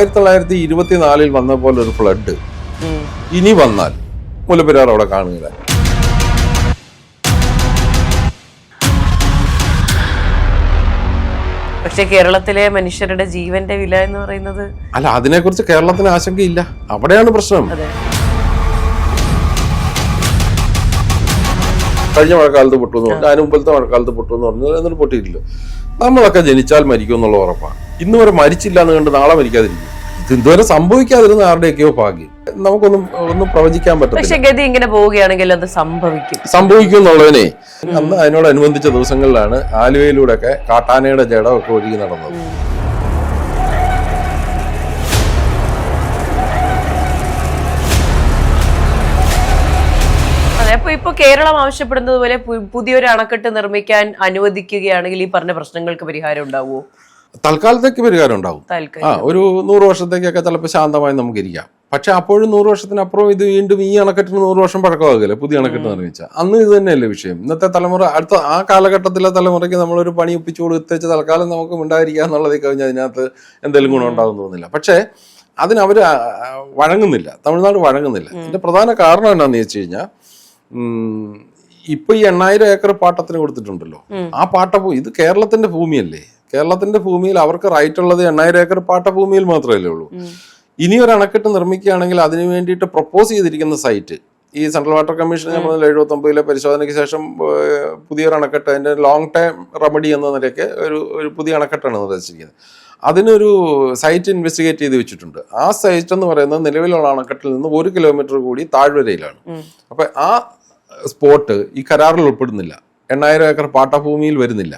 1924 വന്ന പോലെ ഒരു ഫ്ലഡ് ഇനി വന്നാൽ മുല്ലപ്പെരിയാർ അവിടെ കാണുകയില്ല. പക്ഷെ കേരളത്തിലെ മനുഷ്യരുടെ ജീവന്റെ വില എന്ന് പറയുന്നത് അല്ല, അതിനെക്കുറിച്ച് കേരളത്തിന് ആശങ്കയില്ല. അവിടെയാണ് പ്രശ്നം. കഴിഞ്ഞ മഴക്കാലത്ത് പൊട്ടുമെന്ന് പറഞ്ഞു, അതിന് മുമ്പത്തെ മഴക്കാലത്ത് പൊട്ടുമെന്ന് പറഞ്ഞു, എന്നിട്ട് പൊട്ടിയിട്ടില്ല. നമ്മളൊക്കെ ജനിച്ചാൽ മരിക്കും എന്നുള്ള ഉറപ്പാണ്. ഇന്ന് വരെ മരിച്ചില്ല എന്ന് കണ്ട് നാളെ മരിക്കാതിരിക്കും. ഇതുവരെ സംഭവിക്കാതിരുന്ന ആരുടെയൊക്കെയോ ഭാഗ്യം. ഒന്നും പ്രവചിക്കാൻ പറ്റില്ല. പക്ഷെ ഗതി ഇങ്ങനെ പോവുകയാണെങ്കിൽ അത് സംഭവിക്കും എന്നുള്ളതിനെ അന്ന് അതിനോടനുബന്ധിച്ച ദിവസങ്ങളിലാണ് ആലുവയിലൂടെ ഒക്കെ കാട്ടാനയുടെ ജഡമൊക്കെ ഒഴുകി നടന്നത്. അപ്പൊ ഇപ്പൊ കേരളം ആവശ്യപ്പെടുന്നത് പോലെ പുതിയൊരു അണക്കെട്ട് നിർമ്മിക്കാൻ അനുവദിക്കുകയാണെങ്കിൽ ഈ പറഞ്ഞ പ്രശ്നങ്ങൾക്ക് പരിഹാരം ഉണ്ടാവുമോ? തൽക്കാലത്തേക്ക് പരിഹാരം ഉണ്ടാവും. ഒരു 100 വർഷത്തേക്കൊക്കെ ചിലപ്പോൾ ശാന്തമായി നമുക്ക് ഇരിക്കാം. പക്ഷെ അപ്പോഴും 100 വർഷത്തിനപ്പുറം ഇത് വീണ്ടും ഈ അണക്കെട്ടിന് 100 വർഷം പഴക്കമാകില്ല. പുതിയ അണക്കെട്ട് നിർമ്മിച്ചാൽ അന്ന് ഇത് തന്നെയല്ലേ വിഷയം. ഇന്നത്തെ തലമുറ ആ കാലഘട്ടത്തിലെ തലമുറയ്ക്ക് നമ്മളൊരു പണി ഒപ്പിച്ചു കൊടുത്തേച്ച് തൽക്കാലം നമുക്ക് ഉണ്ടായിരിക്കുക എന്നുള്ളത് കഴിഞ്ഞാൽ അതിനകത്ത് എന്തെങ്കിലും ഗുണം ഉണ്ടാകും തോന്നുന്നില്ല. പക്ഷേ അതിനവർ വഴങ്ങുന്നില്ല. തമിഴ്നാട് വഴങ്ങുന്നില്ല. ഇതിന്റെ പ്രധാന കാരണം എന്താണെന്ന് വെച്ച് കഴിഞ്ഞാൽ ഇപ്പൊ ഈ 8000 ഏക്കർ പാട്ടത്തിന് കൊടുത്തിട്ടുണ്ടല്ലോ. ആ ഇത് കേരളത്തിന്റെ ഭൂമിയല്ലേ. കേരളത്തിന്റെ ഭൂമിയിൽ അവർക്ക് റൈറ്റ് ഉള്ളത് 8000 ഏക്കർ പാട്ടഭൂമിയിൽ മാത്രമല്ലേ ഉള്ളൂ. ഇനി ഒരു അണക്കെട്ട് നിർമ്മിക്കുകയാണെങ്കിൽ അതിനു വേണ്ടിയിട്ട് പ്രപ്പോസ് ചെയ്തിരിക്കുന്ന സൈറ്റ് ഈ സെൻട്രൽ വാട്ടർ കമ്മീഷൻ ഞാൻ പറഞ്ഞ 79 പരിശോധനയ്ക്ക് ശേഷം പുതിയൊരു അണക്കെട്ട്, അതിന്റെ ലോങ് ടൈം റെമഡി എന്ന നിലയ്ക്ക് ഒരു പുതിയ അണക്കെട്ടാണ് നിർദ്ദേശിച്ചിരിക്കുന്നത്. അതിനൊരു സൈറ്റ് ഇൻവെസ്റ്റിഗേറ്റ് ചെയ്ത് വെച്ചിട്ടുണ്ട്. ആ സൈറ്റ് എന്ന് പറയുന്നത് നിലവിലുള്ള അണക്കെട്ടിൽ നിന്ന് 1 കിലോമീറ്റർ കൂടി താഴ്വരയിലാണ്. അപ്പൊ ആ സ്പോട്ട് ഈ കരാറിൽ ഉൾപ്പെടുന്നില്ല. 8000 ഏക്കർ പാട്ടഭൂമിയിൽ വരുന്നില്ല.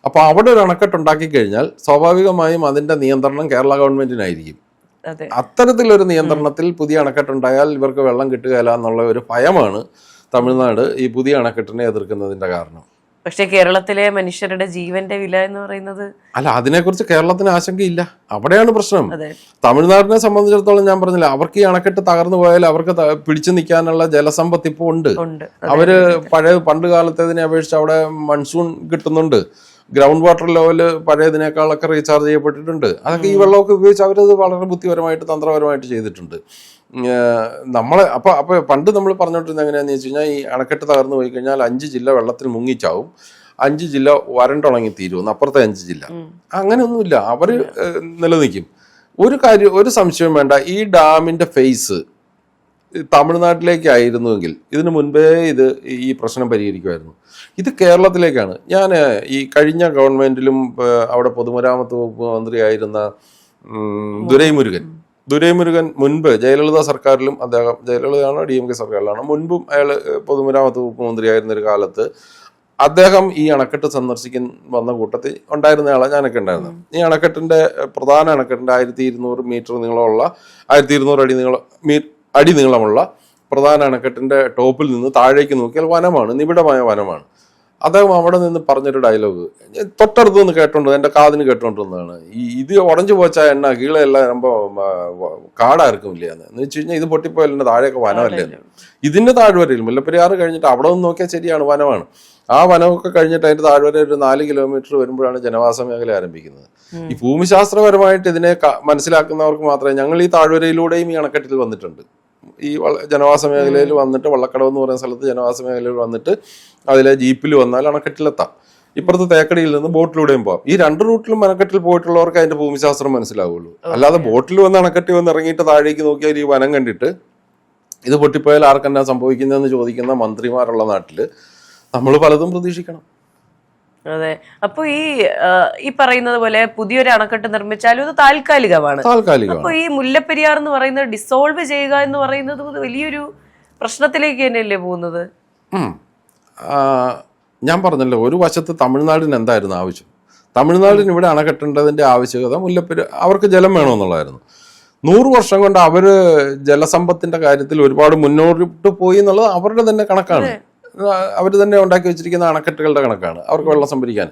അപ്പൊ അവിടെ ഒരു അണക്കെട്ട് ഉണ്ടാക്കി കഴിഞ്ഞാൽ സ്വാഭാവികമായും അതിന്റെ നിയന്ത്രണം കേരള ഗവൺമെന്റിനായിരിക്കും. അത്തരത്തിലൊരു നിയന്ത്രണത്തിൽ പുതിയ അണക്കെട്ടുണ്ടായാൽ ഇവർക്ക് വെള്ളം കിട്ടുകയില്ല എന്നുള്ള ഒരു ഭയമാണ് തമിഴ്നാട് ഈ പുതിയ അണക്കെട്ടിനെ എതിർക്കുന്നതിന്റെ കാരണം. പക്ഷെ കേരളത്തിലെ മനുഷ്യരുടെ ജീവന്റെ വില എന്ന് പറയുന്നത് അല്ല, അതിനെക്കുറിച്ച് കേരളത്തിന് ആശങ്കയില്ല. അവിടെയാണ് പ്രശ്നം. തമിഴ്നാടിനെ സംബന്ധിച്ചിടത്തോളം ഞാൻ പറഞ്ഞില്ല, അവർക്ക് ഈ അണക്കെട്ട് തകർന്നു പോയാൽ അവർക്ക് പിടിച്ചു നിൽക്കാനുള്ള ജലസമ്പത്ത് ഇപ്പോൾ ഉണ്ട്. അവര് പണ്ട് കാലത്തേതിനെ അപേക്ഷിച്ച് അവിടെ മൺസൂൺ കിട്ടുന്നുണ്ട്. ഗ്രൗണ്ട് വാട്ടർ ലെവല് പഴയതിനേക്കാളൊക്കെ റീചാർജ് ചെയ്യപ്പെട്ടിട്ടുണ്ട്. അതൊക്കെ ഈ വെള്ളമൊക്കെ ഉപയോഗിച്ച് അവരത് വളരെ ബുദ്ധിപരമായിട്ട് തന്ത്രപരമായിട്ട് ചെയ്തിട്ടുണ്ട്. അപ്പൊ പണ്ട് നമ്മൾ പറഞ്ഞോണ്ടിരുന്നത് എങ്ങനെയാന്ന് വെച്ച് കഴിഞ്ഞാൽ ഈ അണക്കെട്ട് തകർന്നു പോയി കഴിഞ്ഞാൽ 5 ജില്ല വെള്ളത്തിൽ മുങ്ങിച്ചാവും, 5 ജില്ല വരണ്ടുണങ്ങി തീരുമെന്ന്. അപ്പുറത്തെ 5 ജില്ല അങ്ങനെയൊന്നുമില്ല, അവര് നിലനിൽക്കും. ഒരു സംശയം വേണ്ട, ഈ ഡാമിന്റെ ഫേസ് തമിഴ്നാട്ടിലേക്കായിരുന്നുവെങ്കിൽ ഇതിനു മുൻപേ ഈ പ്രശ്നം പരിഹരിക്കുമായിരുന്നു. ഇത് കേരളത്തിലേക്കാണ്. ഞാൻ ഈ കഴിഞ്ഞ ഗവൺമെന്റിലും അവിടെ പൊതുമരാമത്ത് വകുപ്പ് മന്ത്രിയായിരുന്ന ദുരൈമുരുകൻ മുൻപ് ജയലളിത സർക്കാരിലും, അദ്ദേഹം ജയലളിതയാണോ DMK സർക്കാരിലാണോ, മുൻപും അയാൾ പൊതുമരാമത്ത് വകുപ്പ് മന്ത്രിയായിരുന്ന ഒരു കാലത്ത് അദ്ദേഹം ഈ അണക്കെട്ട് സന്ദർശിക്കാൻ വന്ന കൂട്ടത്തിൽ ഉണ്ടായിരുന്നയാളാണ് ഞാനൊക്കെ ഉണ്ടായിരുന്നത്. ഈ അണക്കെട്ടിന്റെ പ്രധാന അണക്കെട്ടിന്റെ 1200 മീറ്റർ നീളമുള്ള 1200 അടി നീളമുള്ള പ്രധാന അണക്കെട്ടിന്റെ ടോപ്പിൽ നിന്ന് താഴേക്ക് നോക്കിയാൽ വനമാണ്, നിബിഡമായ വനമാണ്. അദ്ദേഹം അവിടെ നിന്ന് പറഞ്ഞൊരു ഡയലോഗ് തൊട്ടടുത്ത് നിന്ന് കേട്ടോണ്ട് എന്റെ കാതിന് കേട്ടോണ്ടിരുന്നതാണ്. ഇത് ഉടഞ്ചു പോച്ചാ എണ്ണ കീഴെല്ലാം വരുമ്പോ കാടാർക്കുമില്ല എന്ന് വെച്ച് കഴിഞ്ഞാൽ ഇത് പൊട്ടിപ്പോയാൽ എന്നെ താഴെയൊക്കെ വനമല്ലേ. ഇതിന്റെ താഴ്വരയിൽ മുല്ലപ്പെരിയാർ കഴിഞ്ഞിട്ട് അവിടെ നിന്ന് നോക്കിയാൽ ശരിയാണ്, വനമാണ്. ആ വനമൊക്കെ കഴിഞ്ഞിട്ട് അതിന്റെ താഴ്വര ഒരു 4 കിലോമീറ്റർ വരുമ്പോഴാണ് ജനവാസ മേഖല ആരംഭിക്കുന്നത്. ഈ ഭൂമിശാസ്ത്രപരമായിട്ട് ഇതിനെ മനസ്സിലാക്കുന്നവർക്ക് മാത്രമേ, ഞങ്ങൾ ഈ താഴ്വരയിലൂടെയും ഈ അണക്കെട്ടിൽ വന്നിട്ടുണ്ട്. ഈ ജനവാസ മേഖലയിൽ വന്നിട്ട് വള്ളക്കടവ് എന്ന് പറയുന്ന സ്ഥലത്ത് ജനവാസ മേഖലയിൽ വന്നിട്ട് അതിലെ ജീപ്പിൽ വന്നാൽ അണക്കെട്ടിലെത്താം. ഇപ്പുറത്ത് തേക്കടിയിൽ നിന്ന് ബോട്ടിലൂടെയും പോകാം. ഈ 2 റൂട്ടിലും അണക്കെട്ടിൽ പോയിട്ടുള്ളവർക്ക് അതിന്റെ ഭൂമിശാസ്ത്രം മനസ്സിലാവുള്ളൂ. അല്ലാതെ ബോട്ടിൽ വന്ന് അണക്കെട്ടി വന്ന് ഇറങ്ങിയിട്ട് താഴേക്ക് നോക്കിയാൽ ഈ വനം കണ്ടിട്ട് ഇത് പൊട്ടിപ്പോയാൽ ആർക്കെന്നാ സംഭവിക്കുന്നതെന്ന് ചോദിക്കുന്ന മന്ത്രിമാരുള്ള നാട്ടില് നമ്മൾ പലതും പ്രതീക്ഷിക്കണം. അതെ. അപ്പൊ ഈ പറയുന്നത് പോലെ പുതിയൊരു അണക്കെട്ട് നിർമ്മിച്ചാലും ഇത് താൽക്കാലികമാണ്. അപ്പൊ ഈ മുല്ലപ്പെരിയാർ എന്ന് പറയുന്നത് ഡിസോൾവ് ചെയ്യുക എന്ന് പറയുന്നത് വലിയൊരു പ്രശ്നത്തിലേക്ക് തന്നെയല്ലേ പോകുന്നത്? ഞാൻ പറഞ്ഞല്ലോ, ഒരു വശത്ത് തമിഴ്നാടിന് എന്തായിരുന്നു ആവശ്യം? തമിഴ്നാടിന് ഇവിടെ അണക്കെട്ടേണ്ടതിന്റെ ആവശ്യകത അവർക്ക് ജലം വേണമെന്നുള്ളതായിരുന്നു. 100 വർഷം കൊണ്ട് അവര് ജലസമ്പത്തിന്റെ കാര്യത്തിൽ ഒരുപാട് മുന്നോട്ട് പോയി എന്നുള്ളത് അവരുടെ തന്നെ കണക്കാണ്. അവർ തന്നെ ഉണ്ടാക്കി വെച്ചിരിക്കുന്ന അണക്കെട്ടുകളുടെ കണക്കാണ് അവർക്ക് വെള്ളം സംഭരിക്കാൻ.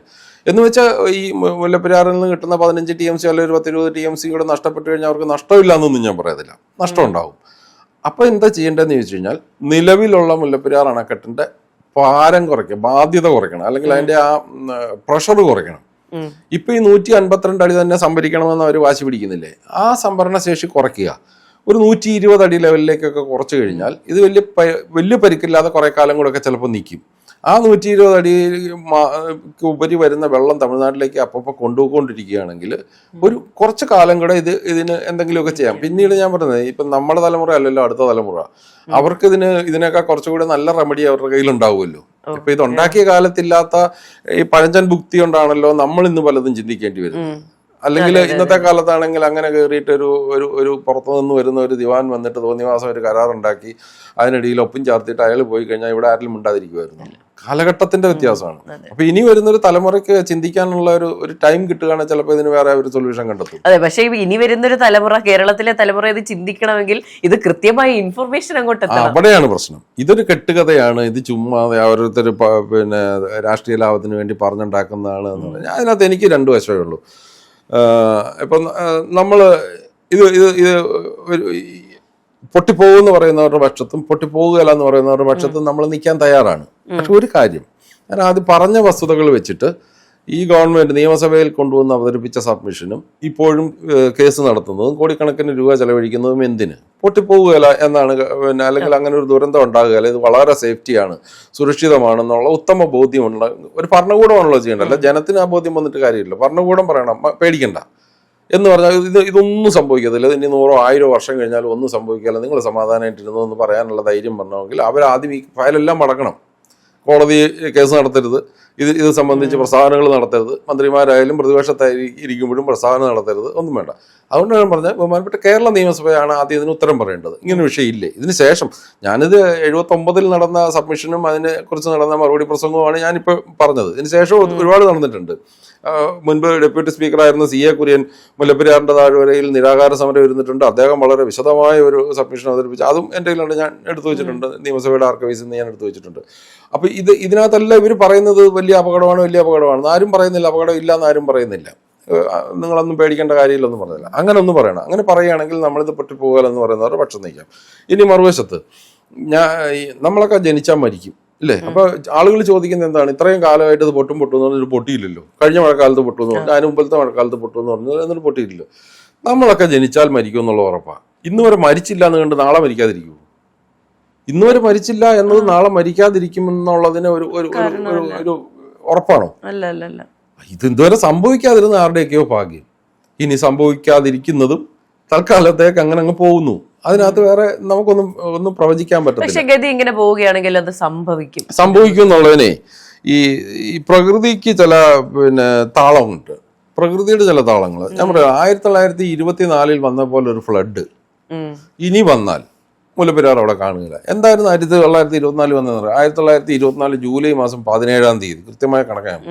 എന്ന് വെച്ചാൽ ഈ മുല്ലപ്പെരിയാറിൽ നിന്ന് കിട്ടുന്ന 15 TMC അല്ലെങ്കിൽ 10-20 TMC കൂടെ നഷ്ടപ്പെട്ടു കഴിഞ്ഞാൽ അവർക്ക് നഷ്ടമില്ല എന്നൊന്നും ഞാൻ പറയത്തില്ല, നഷ്ടം ഉണ്ടാവും. അപ്പൊ എന്താ ചെയ്യേണ്ടതെന്ന് ചോദിച്ചു കഴിഞ്ഞാൽ നിലവിലുള്ള മുല്ലപ്പെരിയാർ അണക്കെട്ടിന്റെ ഭാരം കുറയ്ക്കണം, ബാധ്യത കുറയ്ക്കണം, അല്ലെങ്കിൽ അതിന്റെ ആ പ്രഷർ കുറയ്ക്കണം. ഇപ്പൊ ഈ 152 അടി തന്നെ സംഭരിക്കണമെന്ന് അവർ വാശി പിടിക്കുന്നില്ലേ? ആ സംഭരണ ശേഷി കുറയ്ക്കുക, ഒരു 120 അടി ലെവലിലേക്കൊക്കെ കുറച്ചു കഴിഞ്ഞാൽ ഇത് വലിയ പരിക്കില്ലാതെ കുറെ കാലം കൂടെ ഒക്കെ ചിലപ്പോൾ നിൽക്കും. ആ 120 അടി ഉപരി വരുന്ന വെള്ളം തമിഴ്നാട്ടിലേക്ക് അപ്പോൾ കൊണ്ടുപോയിക്കൊണ്ടിരിക്കുകയാണെങ്കിൽ ഒരു കുറച്ച് കാലം കൂടെ ഇതിന് എന്തെങ്കിലുമൊക്കെ ചെയ്യാം. പിന്നീട് ഞാൻ പറഞ്ഞത് ഇപ്പം നമ്മുടെ തലമുറ അല്ലല്ലോ അടുത്ത തലമുറ, അവർക്ക് ഇതിനൊക്കെ കുറച്ചുകൂടി നല്ല റെമഡി അവരുടെ കയ്യിൽ ഉണ്ടാവുമല്ലോ. ഇപ്പൊ ഇത് ഉണ്ടാക്കിയ കാലത്തില്ലാത്ത ഈ പഴഞ്ചൻ ബുദ്ധി കൊണ്ടാണല്ലോ നമ്മൾ ഇന്ന് പലതും ചിന്തിക്കേണ്ടി വരുന്നത്. അല്ലെങ്കിൽ ഇന്നത്തെ കാലത്താണെങ്കിൽ അങ്ങനെ കയറിയിട്ട് ഒരു പുറത്തു നിന്ന് വരുന്ന ഒരു ദിവാൻ വന്നിട്ട് തോന്നിവാസം ഒരു കരാറുണ്ടാക്കി അതിനിടയിൽ ഒപ്പം ചേർത്തിട്ട് അയാൾ പോയി കഴിഞ്ഞാൽ ഇവിടെ ആരെങ്കിലും ഉണ്ടാതിരിക്കുമായിരുന്നു. കാലഘട്ടത്തിന്റെ വ്യത്യാസമാണ്. അപ്പൊ ഇനി വരുന്നൊരു തലമുറയ്ക്ക് ചിന്തിക്കാനുള്ള ഒരു ടൈം കിട്ടുകയാണെങ്കിൽ ചിലപ്പോൾ ഇതിന് വേറെ ഒരു സൊല്യൂഷൻ കണ്ടെത്തും. അതെ, പക്ഷെ ഇനി വരുന്നൊരു തലമുറ, കേരളത്തിലെ തലമുറ ഇത് ചിന്തിക്കണമെങ്കിൽ ഇത് കൃത്യമായ ഇൻഫർമേഷൻ അങ്ങോട്ട് എത്തണം. അവിടെയാണ് പ്രശ്നം. ഇതൊരു കെട്ടുകഥയാണ്, ഇത് ചുമ്മാതെ ഓരോരുത്തർ പിന്നെ രാഷ്ട്രീയ ലാഭത്തിന് വേണ്ടി പറഞ്ഞുണ്ടാക്കുന്നതാണ് എന്ന് പറഞ്ഞാൽ അതിനകത്ത് എനിക്ക് രണ്ടു വശമേ ഉള്ളൂ. ഇപ്പം നമ്മൾ ഇത് ഒരു പൊട്ടിപ്പോകുമെന്ന് പറയുന്നവരുടെ പക്ഷത്തും പൊട്ടിപ്പോകുകയല്ല എന്ന് പറയുന്നവരുടെ പക്ഷത്തും നമ്മൾ നിൽക്കാൻ തയ്യാറാണ്. പക്ഷെ ഒരു കാര്യം, ഞാൻ ആദ്യം പറഞ്ഞ വസ്തുതകൾ വെച്ചിട്ട് ഈ ഗവൺമെന്റ് നിയമസഭയിൽ കൊണ്ടുവന്ന് അവതരിപ്പിച്ച സബ്മിഷനും ഇപ്പോഴും കേസ് നടത്തുന്നതും കോടിക്കണക്കിന് രൂപ ചെലവഴിക്കുന്നതും എന്തിന്? പൊട്ടിപ്പോകുകയല്ല എന്നാണ്, പിന്നെ അല്ലെങ്കിൽ അങ്ങനെ ഒരു ദുരന്തം ഉണ്ടാകുകയല്ല, ഇത് വളരെ സേഫ്റ്റിയാണ്, സുരക്ഷിതമാണെന്നുള്ള ഉത്തമ ബോധ്യമുള്ള ഒരു ഭരണകൂടമാണല്ലോ ചെയ്യേണ്ടത്. ജനത്തിന് ആ ബോധ്യം വന്നിട്ട് കാര്യമില്ല. ഭരണകൂടം പറയണം പേടിക്കണ്ട എന്ന് പറഞ്ഞാൽ ഇതൊന്നും സംഭവിക്കത്തില്ല, ഇനി 100-1000 വർഷം കഴിഞ്ഞാലും ഒന്നും സംഭവിക്കില്ല, നിങ്ങൾ സമാധാനമായിട്ടിരുന്നു എന്ന് പറയാനുള്ള ധൈര്യം പറഞ്ഞെങ്കിൽ അവരാദ്യം ഈ ഫയലെല്ലാം മടക്കണം. കോടതി കേസ് നടത്തരുത്, ഇത് സംബന്ധിച്ച് പ്രസ്താവനകൾ നടത്തരുത്, മന്ത്രിമാരായാലും പ്രതിപക്ഷത്തായി ഇരിക്കുമ്പോഴും പ്രസ്താവന നടത്തരുത്, ഒന്നും വേണ്ട. അതുകൊണ്ടാണ് പറഞ്ഞത് ബഹുമാനപ്പെട്ട കേരള നിയമസഭയാണ് ആദ്യം ഇതിന് ഉത്തരം പറയേണ്ടത്. ഇങ്ങനെ വിഷയം ഇല്ലേ? ഇതിന് ശേഷം ഞാനിത് 79 നടന്ന സബ്മിഷനും അതിനെക്കുറിച്ച് നടന്ന മറുപടി പ്രസംഗവുമാണ് ഞാനിപ്പോൾ പറഞ്ഞത്. ഇതിന് ശേഷം ഒരുപാട് നടന്നിട്ടുണ്ട്. മുൻപ് ഡെപ്യൂട്ടി സ്പീക്കറായിരുന്ന CA കുര്യൻ മുല്ലപ്പെരിയാറിന്റെ താഴ്വരയിൽ നിരാഹാര സമരം ഇരുന്നിട്ടുണ്ട്. അദ്ദേഹം വളരെ വിശദമായ ഒരു സബ്മിഷൻ അവതരിപ്പിച്ചു, അതും എൻ്റെ കയ്യിലുണ്ട്, ഞാൻ എടുത്തു വെച്ചിട്ടുണ്ട്. നിയമസഭയുടെ ആർക്കൈവ്സിൽ നിന്ന് ഞാൻ എടുത്തു വെച്ചിട്ടുണ്ട്. അപ്പൊ ഇതിനകത്തല്ല ഇവർ പറയുന്നത് വലിയ അപകടമാണ്. ആരും പറയുന്നില്ല അപകടം ഇല്ല എന്ന് ആരും പറയുന്നില്ല. നിങ്ങളൊന്നും പേടിക്കേണ്ട കാര്യമില്ലെന്ന് പറഞ്ഞില്ല. അങ്ങനെ ഒന്നും പറയണം. അങ്ങനെ പറയുകയാണെങ്കിൽ നമ്മളിത് പൊട്ടിപ്പോകലെന്ന് പറയുന്നവരുടെ പക്ഷം നയിക്കാം. ഇനി മറുവശത്ത് നമ്മളൊക്കെ ജനിച്ചാൽ മരിക്കും ഇല്ലേ? അപ്പൊ ആളുകൾ ചോദിക്കുന്നത് എന്താണ്, ഇത്രയും കാലമായിട്ട് ഇത് പൊട്ടും എന്ന് പറഞ്ഞൊരു പൊട്ടിയില്ലല്ലോ. കഴിഞ്ഞ മഴക്കാലത്ത് പൊട്ടുമെന്ന് പറഞ്ഞു, അതിന് മുമ്പത്തെ മഴക്കാലത്ത് പൊട്ടുമെന്ന് പറഞ്ഞു, എന്നിട്ട് പൊട്ടിയില്ലല്ലോ. നമ്മളൊക്കെ ജനിച്ചാൽ മരിക്കും എന്നുള്ള ഉറപ്പാണ്. ഇന്ന് വരെ മരിച്ചില്ല എന്ന് കണ്ട് നാളെ മരിക്കാതിരിക്കുമോ? ഇന്ന് വരെ മരിച്ചില്ല എന്നത് നാളെ മരിക്കാതിരിക്കുമെന്നുള്ളതിന് ഒരു ഉറപ്പാണോ? അല്ല. ഇത് ഇതുവരെ സംഭവിക്കാതിരുന്ന ആരുടെയൊക്കെയോ ഭാഗ്യം. ഇനി സംഭവിക്കാതിരിക്കുന്നതും തൽക്കാലത്തേക്ക് അങ്ങനെ അങ്ങ് പോകുന്നു. അതിനകത്ത് വേറെ ഒന്നും പ്രവചിക്കാൻ പറ്റില്ല. പക്ഷെ ഗതി ഇങ്ങനെ പോവുകയാണെങ്കിൽ അത് സംഭവിക്കും എന്നുള്ളതിനെ ഈ പ്രകൃതിക്ക് ചില താളമുണ്ട്. പ്രകൃതിയുടെ ചില താളങ്ങൾ ഞാൻ പറയാം. 1924 വന്ന പോലെ ഒരു ഫ്ലഡ് ഇനി വന്നാൽ മുല്ലപ്പെരിയാർ അവിടെ കാണുകയില്ല. എന്തായിരുന്നു 1924 വന്നത്? 1924 ജൂലൈ മാസം 17-ാം തീയതി, കൃത്യമായ കണക്കാണ്,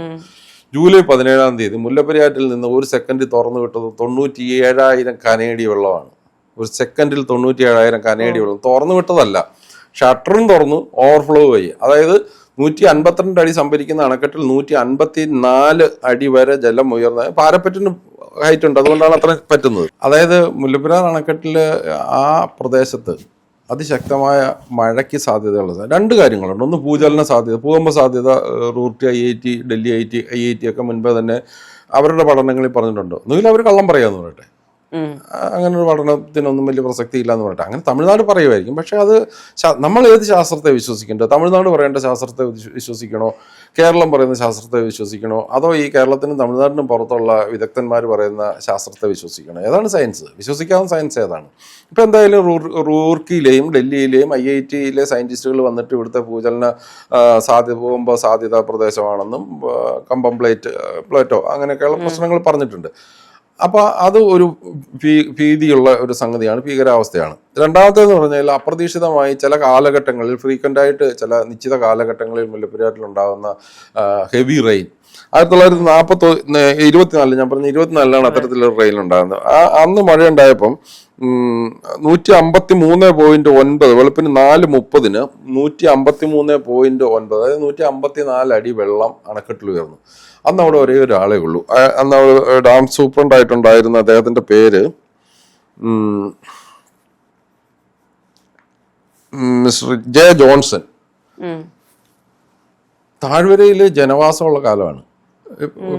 ജൂലൈ 17-ാം തീയതി മുല്ലപ്പെരിയാറ്റിൽ നിന്ന് ഒരു സെക്കൻഡിൽ തുറന്നു വിട്ടത് 97,000 കനേഡി വെള്ളമാണ്. ഒരു സെക്കൻഡിൽ 97,000 കനേഡി വെള്ളം തുറന്നു വിട്ടതല്ല, ഷട്ടറും തുറന്നു, ഓവർഫ്ലോ ആയി. അതായത് 152 അടി സംഭരിക്കുന്ന അണക്കെട്ടിൽ 154 അടി വരെ ജലം ഉയർന്ന, പാരപ്പറ്റിന് ഹൈറ്റ് ഉണ്ട്, അതുകൊണ്ടാണ് അത്ര പറ്റുന്നത്. അതായത് മുല്ലപ്പെരിയാർ അണക്കെട്ടിൽ ആ പ്രദേശത്ത് അതിശക്തമായ മഴയ്ക്ക് സാധ്യതയുള്ളത് രണ്ട് കാര്യങ്ങളുണ്ട്. ഒന്ന് ഭൂചലന സാധ്യത, ഭൂകമ്പ സാധ്യത. റൂർട്ടി IIT, ഡൽഹി IIT ഒക്കെ മുൻപേ തന്നെ അവരുടെ പഠനങ്ങളിൽ പറഞ്ഞിട്ടുണ്ട്. ഒന്നുകിൽ അവർ കള്ളം പറയാന്ന് പറയട്ടെ, അങ്ങനെ ഒരു പഠനത്തിനൊന്നും വലിയ പ്രസക്തി ഇല്ല എന്ന് പറഞ്ഞിട്ട് അങ്ങനെ തമിഴ്നാട് പറയുമായിരിക്കും. പക്ഷെ അത് നമ്മൾ ഏത് ശാസ്ത്രത്തെ വിശ്വസിക്കേണ്ടത്? തമിഴ്നാട് പറയേണ്ട ശാസ്ത്രത്തെ വിശ്വസിക്കണോ, കേരളം പറയുന്ന ശാസ്ത്രത്തെ വിശ്വസിക്കണോ, അതോ ഈ കേരളത്തിനും തമിഴ്നാടിനും പുറത്തുള്ള വിദഗ്ധന്മാർ പറയുന്ന ശാസ്ത്രത്തെ വിശ്വസിക്കണോ? ഏതാണ് സയൻസ്? വിശ്വസിക്കാവുന്ന സയൻസ് ഏതാണ്? ഇപ്പം എന്തായാലും റൂർക്കിയിലെയും ഡൽഹിയിലെയും IIT-യിലെ സയന്റിസ്റ്റുകൾ വന്നിട്ട് ഇവിടുത്തെ ഭൂചലന ഭൂകമ്പ സാധ്യതാ പ്രദേശമാണെന്നും കമ്പം പ്ലേറ്റോ അങ്ങനെയൊക്കെയുള്ള പ്രശ്നങ്ങൾ പറഞ്ഞിട്ടുണ്ട്. അപ്പൊ അത് ഒരു ഭീതിയുള്ള ഒരു സംഗതിയാണ്, ഭീകരാവസ്ഥയാണ്. രണ്ടാമത്തേന്ന് പറഞ്ഞാൽ അപ്രതീക്ഷിതമായി ചില കാലഘട്ടങ്ങളിൽ, ഫ്രീക്വന്റ് ആയിട്ട് ചില നിശ്ചിത കാലഘട്ടങ്ങളിൽ മുല്ലപ്പെരിയാറിൽ ഉണ്ടാകുന്ന ഹെവി റെയിൻ. 1924 ഞാൻ പറഞ്ഞ 24-ലാണ് അത്തരത്തിലൊരു റെയിൻ ഉണ്ടാകുന്നത്. അന്ന് മഴ ഉണ്ടായപ്പം 153.9 വെളുപ്പിന് 4:30 153.9, അതായത് 154 അടി വെള്ളം അണക്കെട്ടിൽ ഉയർന്നു. അന്ന് അവിടെ ഒരേ ഒരാളേ ഉള്ളൂ. അന്ന് അവിടെ ഡാം സൂപ്രണ്ടായിട്ടുണ്ടായിരുന്ന അദ്ദേഹത്തിന്റെ പേര് മിസ്റ്റർ J. ജോൺസൺ. താഴ്വരയില് ജനവാസമുള്ള കാലമാണ്.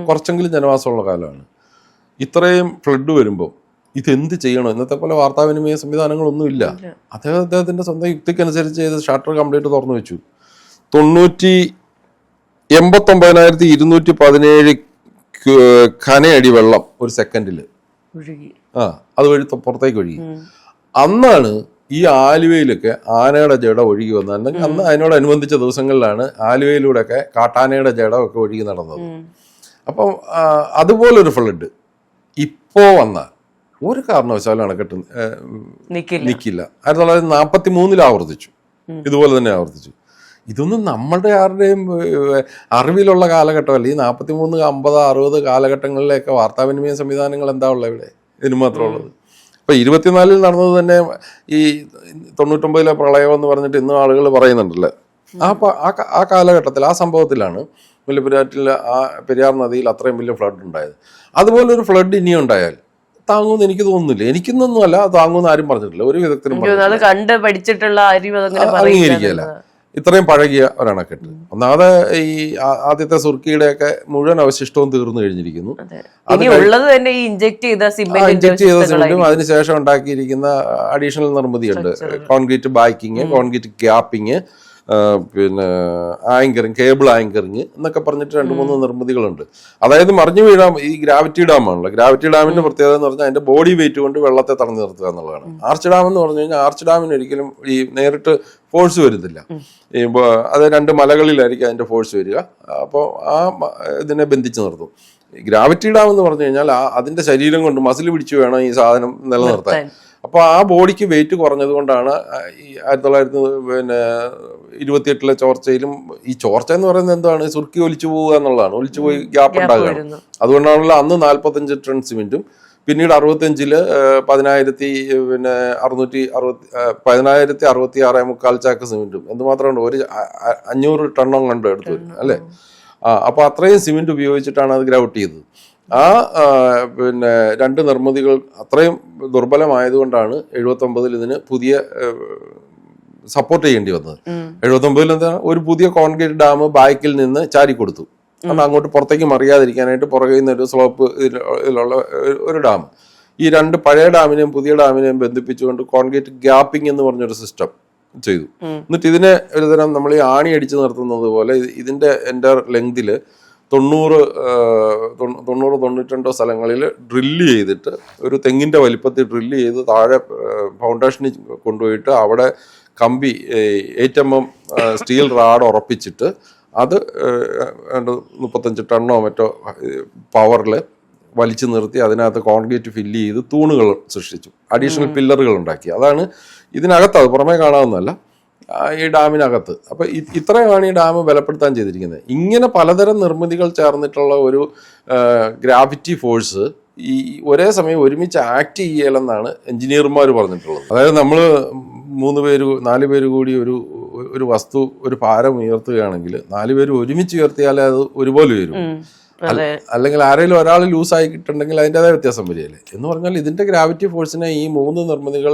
കുറച്ചെങ്കിലും ജനവാസമുള്ള കാലമാണ്. ഇത്രയും ഫ്ലഡ് വരുമ്പോൾ ഇതെന്ത് ചെയ്യണം? ഇന്നത്തെ പോലെ വാർത്താവിനിമയ സംവിധാനങ്ങളൊന്നുമില്ല. അദ്ദേഹത്തിന്റെ സ്വന്തം യുക്തിക്കനുസരിച്ച് ചെയ്ത് ഷട്ടർ കംപ്ലീറ്റ് തുറന്നു വെച്ചു. 89,217 ഖനയടി വെള്ളം ഒരു സെക്കൻഡിൽ അതുവഴി പുറത്തേക്ക് ഒഴുകി. അന്നാണ് ഈ ആലുവയിലൊക്കെ ആനയുടെ ജഡ ഒഴുകി വന്നത്. അന്ന് അതിനോടനുബന്ധിച്ച ദിവസങ്ങളിലാണ് ആലുവയിലൂടെയൊക്കെ കാട്ടാനയുടെ ജഡ ഒക്കെ ഒഴുകി നടന്നത്. അപ്പം അതുപോലൊരു ഫ്ലഡ് ഇപ്പോ വന്ന ഒരു കാരണവശാലും അണക്കെട്ട് നിൽക്കില്ല. 1943 ആവർത്തിച്ചു, ഇതുപോലെ തന്നെ ആവർത്തിച്ചു. ഇതൊന്നും നമ്മളുടെ ആരുടെയും അറിവിലുള്ള കാലഘട്ടമല്ല. ഈ 43, 50, 60 കാലഘട്ടങ്ങളിലെയൊക്കെ വാർത്താവിനിമയ സംവിധാനങ്ങൾ എന്താ ഉള്ളത് ഇവിടെ? ഇതിന് മാത്രമുള്ളത്. ഇപ്പൊ 24 നടന്നത് തന്നെ ഈ 99 പ്രളയം എന്ന് പറഞ്ഞിട്ട് ഇന്നും ആളുകൾ പറയുന്നുണ്ടല്ലോ. ആ കാലഘട്ടത്തിൽ ആ സംഭവത്തിലാണ് മുല്ലപ്പെരിയാറ്റിൽ ആ പെരിയാർ നദിയിൽ അത്രയും വലിയ ഫ്ലഡ് ഉണ്ടായത്. അതുപോലൊരു ഫ്ലഡ് ഇനിയും ഉണ്ടായാൽ താങ്ങുമെന്ന് എനിക്ക് തോന്നുന്നില്ല. എനിക്കൊന്നൊന്നുമല്ല താങ്ങുമെന്ന് ആരും പറഞ്ഞിട്ടില്ല, ഒരു വിധത്തിലും അംഗീകരിക്കുകയല്ല. ഇത്രയും പഴകിയ ഒരണക്കെട്ട്. ഒന്നാമത് ഈ ആദ്യത്തെ സുർക്കിയുടെ ഒക്കെ മുഴുവൻ അവശിഷ്ടവും തീർന്നു കഴിഞ്ഞിരിക്കുന്നു. ഇഞ്ചക്ട് ചെയ്ത സിമെന്റും അതിനുശേഷം ഉണ്ടാക്കിയിരിക്കുന്ന അഡീഷണൽ നിർമ്മിതിയുണ്ട്. കോൺക്രീറ്റ് ബാക്കിങ്, കോൺക്രീറ്റ് ഗ്യാപ്പിങ്, പിന്നെ ആങ്കറിങ്, കേബിൾ ആങ്കറിങ് എന്നൊക്കെ പറഞ്ഞിട്ട് 2-3 നിർമ്മിതികളുണ്ട്. അതായത് മറിഞ്ഞു വീഴാൻ ഈ ഗ്രാവിറ്റി ഡാമാണല്ലോ. ഗ്രാവിറ്റി ഡാമിന്റെ പ്രത്യേകത എന്ന് പറഞ്ഞാൽ അതിന്റെ ബോഡി വെയിറ്റ് കൊണ്ട് വെള്ളത്തെ തടഞ്ഞു നിർത്തുക എന്നുള്ളതാണ്. ആർച്ച് ഡാം എന്ന് പറഞ്ഞു കഴിഞ്ഞാൽ ആർച്ച് ഡാമിന് ഒരിക്കലും ഈ നേരിട്ട് ഫോഴ്സ് വരുന്നില്ല. അത് 2 മലകളിലായിരിക്കും അതിന്റെ ഫോഴ്സ് വരിക. അപ്പോൾ ആ ഇതിനെ ബന്ധിച്ച് നിർത്തും. ഗ്രാവിറ്റി ഡാം എന്ന് പറഞ്ഞു കഴിഞ്ഞാൽ അതിന്റെ ശരീരം കൊണ്ട് മസിൽ പിടിച്ചു വേണം ഈ സാധനം നിലനിർത്താൻ. അപ്പോൾ ആ ബോഡിക്ക് വെയിറ്റ് കുറഞ്ഞത് കൊണ്ടാണ് ഈ 1928 ചോർച്ചയിലും, ഈ ചോർച്ച എന്ന് പറയുന്നത് എന്താണ്, സുർക്കി ഒലിച്ചു പോവുക എന്നുള്ളതാണ്, ഒലിച്ചു പോയി ഗ്യാപ്പ് ഉണ്ടാകുകയാണ്. അതുകൊണ്ടാണല്ലോ അന്ന് 45 ടൺ സിമെന്റും പിന്നീട് 65 1666 ചാക്ക് സിമെന്റും എന്തുമാത്രമുണ്ട്, ഒരു 500 ടണ്ണോ കണ്ട് എടുത്തു അല്ലേ. അപ്പൊ അത്രയും സിമെന്റ് ഉപയോഗിച്ചിട്ടാണ് അത് ഗ്രൗട്ട് ചെയ്തത്. ആ 2 നിർമ്മിതികൾ അത്രയും ദുർബലമായതുകൊണ്ടാണ് 79 ഇതിന് പുതിയ സപ്പോർട്ട് ചെയ്യേണ്ടി വന്നത്. 79 എന്താണ്, ഒരു പുതിയ കോൺക്രീറ്റ് ഡാം ബാക്കിൽ നിന്ന് ചാരിക്കൊടുത്തു. കാരണം അങ്ങോട്ട് പുറത്തേക്ക് മറിയാതിരിക്കാനായിട്ട് പുറകിൽ നിന്ന് ഒരു സ്ലോപ്പ് ഇതിലുള്ള ഒരു ഡാം. ഈ 2 പഴയ ഡാമിനെയും പുതിയ ഡാമിനെയും ബന്ധിപ്പിച്ചുകൊണ്ട് കോൺക്രീറ്റ് ഗ്യാപ്പിംഗ് എന്ന് പറഞ്ഞൊരു സിസ്റ്റം ചെയ്തു. എന്നിട്ട് ഇതിനെ ഒരു തരം നമ്മൾ ഈ ആണി അടിച്ചു നിർത്തുന്നത് പോലെ ഇതിന്റെ എൻ്റെ ലെങ്തില് 90-92 സ്ഥലങ്ങളിൽ ഡ്രില്ല് ചെയ്തിട്ട് ഒരു തെങ്ങിന്റെ വലിപ്പത്തിൽ ഡ്രില്ല് ചെയ്ത് താഴെ ഫൗണ്ടേഷനിൽ കൊണ്ടുപോയിട്ട് അവിടെ കമ്പി 8 mm സ്റ്റീൽ റാഡ് ഉറപ്പിച്ചിട്ട് അത് 35 ടണ്ണോ മറ്റോ പവറിൽ വലിച്ചു നിർത്തി അതിനകത്ത് കോൺക്രീറ്റ് ഫില്ല് ചെയ്ത് തൂണുകൾ സൃഷ്ടിച്ചു, അഡീഷണൽ പില്ലറുകൾ ഉണ്ടാക്കി. അതാണ് ഇതിനകത്ത്, അത് പുറമേ കാണാവുന്നതല്ല, ഈ ഡാമിനകത്ത്. അപ്പൊ ഇത്രയാണ് ഈ ഡാം ബലപ്പെടുത്താൻ ചെയ്തിരിക്കുന്നത്. ഇങ്ങനെ പലതരം നിർമ്മിതികൾ ചേർന്നിട്ടുള്ള ഒരു ഗ്രാവിറ്റി ഫോഴ്സ് ഈ ഒരേ സമയം ഒരുമിച്ച് ആക്ട് ചെയ്യലെന്നാണ് എഞ്ചിനീയർമാർ പറഞ്ഞിട്ടുള്ളത്. അതായത് നമ്മൾ 4 പേര് കൂടി ഒരു വസ്തു, ഒരു ഭാരം ഉയർത്തുകയാണെങ്കിൽ 4 പേര് ഒരുമിച്ച് ഉയർത്തിയാലേ അത് ഒരുപോലെ വരും. അല്ലെങ്കിൽ ആരെങ്കിലും ഒരാൾ ലൂസായിക്കിട്ടുണ്ടെങ്കിൽ അതിൻ്റെതായ വ്യത്യാസം വരികയല്ലേ. എന്ന് പറഞ്ഞാൽ ഇതിന്റെ ഗ്രാവിറ്റി ഫോഴ്സിനെ ഈ 3 നിർമ്മിതികൾ,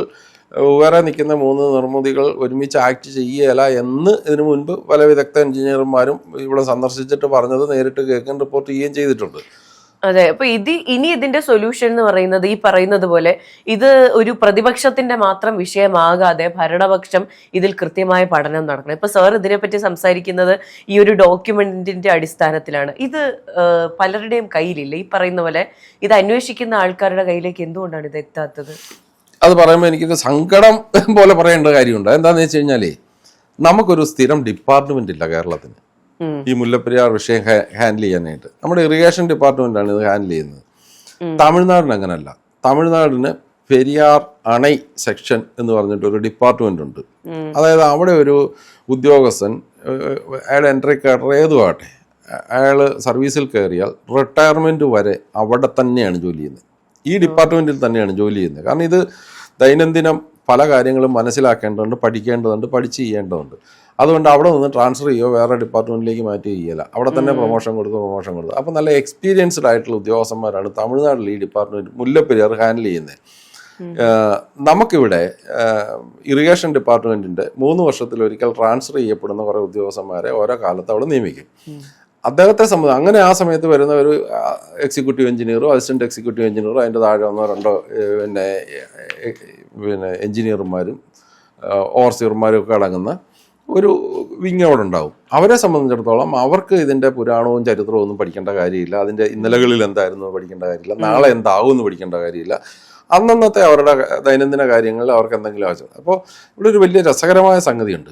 വേറെ നിൽക്കുന്ന 3 നിർമ്മിതികൾ ഒരുമിച്ച് ആക്ട് ചെയ്യല എന്ന് ഇതിനു മുൻപ് പല വിദഗ്ധ എഞ്ചിനീയർമാരും ഇവിടെ സന്ദർശിച്ചിട്ട് പറഞ്ഞത് നേരിട്ട് കേൾക്കാൻ റിപ്പോർട്ട് ചെയ്യുകയും ചെയ്തിട്ടുണ്ട്. അതെ. അപ്പൊ ഇനി ഇതിന്റെ സൊല്യൂഷൻ എന്ന് പറയുന്നത് ഈ പറയുന്നത് പോലെ ഇത് ഒരു പ്രതിപക്ഷത്തിന്റെ മാത്രം വിഷയമാകാതെ ഭരണപക്ഷം ഇതിൽ കൃത്യമായ പഠനം നടക്കണം. ഇപ്പൊ സാർ ഇതിനെപ്പറ്റി സംസാരിക്കുന്നത് ഈ ഒരു ഡോക്യുമെന്റിന്റെ അടിസ്ഥാനത്തിലാണ്. ഇത് പലരുടെയും കയ്യിലില്ല. ഈ പറയുന്ന പോലെ ഇത് അന്വേഷിക്കുന്ന ആൾക്കാരുടെ കയ്യിലേക്ക് എന്തുകൊണ്ടാണ് ഇത് എത്താത്തത്? അത് പറയുമ്പോൾ എനിക്കൊരു സങ്കടം പോലെ പറയേണ്ട കാര്യമുണ്ട്. എന്താണെന്ന് വെച്ച് കഴിഞ്ഞാലേ, നമുക്കൊരു സ്ഥിരം ഡിപ്പാർട്ട്മെന്റ് ഇല്ല കേരളത്തിന് ഈ മുല്ലപ്പെരിയാർ വിഷയം ഹാൻഡിൽ ചെയ്യാനായിട്ട്. നമ്മുടെ ഇറിഗേഷൻ ഡിപ്പാർട്ട്മെന്റാണ് ഇത് ഹാൻഡിൽ ചെയ്യുന്നത്. തമിഴ്നാടിന് അങ്ങനല്ല. തമിഴ്നാടിന് പെരിയാർ അണൈ സെക്ഷൻ എന്ന് പറഞ്ഞിട്ട് ഒരു ഡിപ്പാർട്ട്മെന്റ് ഉണ്ട്. അതായത് അവിടെ ഒരു ഉദ്യോഗസ്ഥൻ, അയാൾ എൻട്രി കയറർ ഏതുമാകട്ടെ, അയാൾ സർവീസിൽ കയറിയാൽ റിട്ടയർമെന്റ് വരെ അവിടെ തന്നെയാണ് ജോലി ചെയ്യുന്നത്. ഈ ഡിപ്പാർട്ട്മെന്റിൽ തന്നെയാണ് ജോലി ചെയ്യുന്നത്. കാരണം ഇത് ദൈനംദിനം പല കാര്യങ്ങളും മനസ്സിലാക്കേണ്ടതുണ്ട്, പഠിക്കേണ്ടതുണ്ട്, പഠിച്ച് ചെയ്യേണ്ടതുണ്ട്. അതുകൊണ്ട് അവിടെ നിന്ന് ട്രാൻസ്ഫർ ചെയ്യുകയോ വേറെ ഡിപ്പാർട്ട്മെന്റിലേക്ക് മാറ്റി ചെയ്യില്ല. അവിടെ തന്നെ പ്രൊമോഷൻ കൊടുത്തു. അപ്പം നല്ല എക്സ്പീരിയൻസ്ഡ് ആയിട്ടുള്ള ഉദ്യോഗസ്ഥന്മാരാണ് തമിഴ്നാട്ടിൽ ഈ ഡിപ്പാർട്ട്മെന്റ് മുല്ലപ്പെരിയാർ ഹാൻഡിൽ ചെയ്യുന്നത്. നമുക്കിവിടെ ഇറിഗേഷൻ ഡിപ്പാർട്ട്മെന്റിന്റെ 3 വർഷത്തിലൊരിക്കൽ ട്രാൻസ്ഫർ ചെയ്യപ്പെടുന്ന കുറേ ഉദ്യോഗസ്ഥന്മാരെ ഓരോ കാലത്ത് അവിടെ നിയമിക്കും. അദ്ദേഹത്തെ സംബന്ധിച്ച് അങ്ങനെ ആ സമയത്ത് വരുന്ന ഒരു എക്സിക്യൂട്ടീവ് എഞ്ചിനീയറോ അസിസ്റ്റന്റ് എക്സിക്യൂട്ടീവ് എഞ്ചിനീയറോ അതിൻ്റെ താഴെ 1-2 പിന്നെ എഞ്ചിനീയർമാരും ഓവർസിയർമാരും ഒക്കെ അടങ്ങുന്ന ഒരു വിങ് അവിടെ ഉണ്ടാവും. അവരെ സംബന്ധിച്ചിടത്തോളം അവർക്ക് ഇതിൻ്റെ പുരാണവും ചരിത്രവും ഒന്നും പഠിക്കേണ്ട കാര്യമില്ല, അതിൻ്റെ ഇന്നലകളിൽ എന്തായിരുന്നു പഠിക്കേണ്ട കാര്യമില്ല, നാളെ എന്താവും എന്ന് പഠിക്കേണ്ട കാര്യമില്ല. അന്നന്നത്തെ അവരുടെ ദൈനംദിന കാര്യങ്ങളിൽ അവർക്ക് എന്തെങ്കിലും ആവശ്യം. അപ്പോൾ ഇവിടെ ഒരു വലിയ രസകരമായ സംഗതിയുണ്ട്.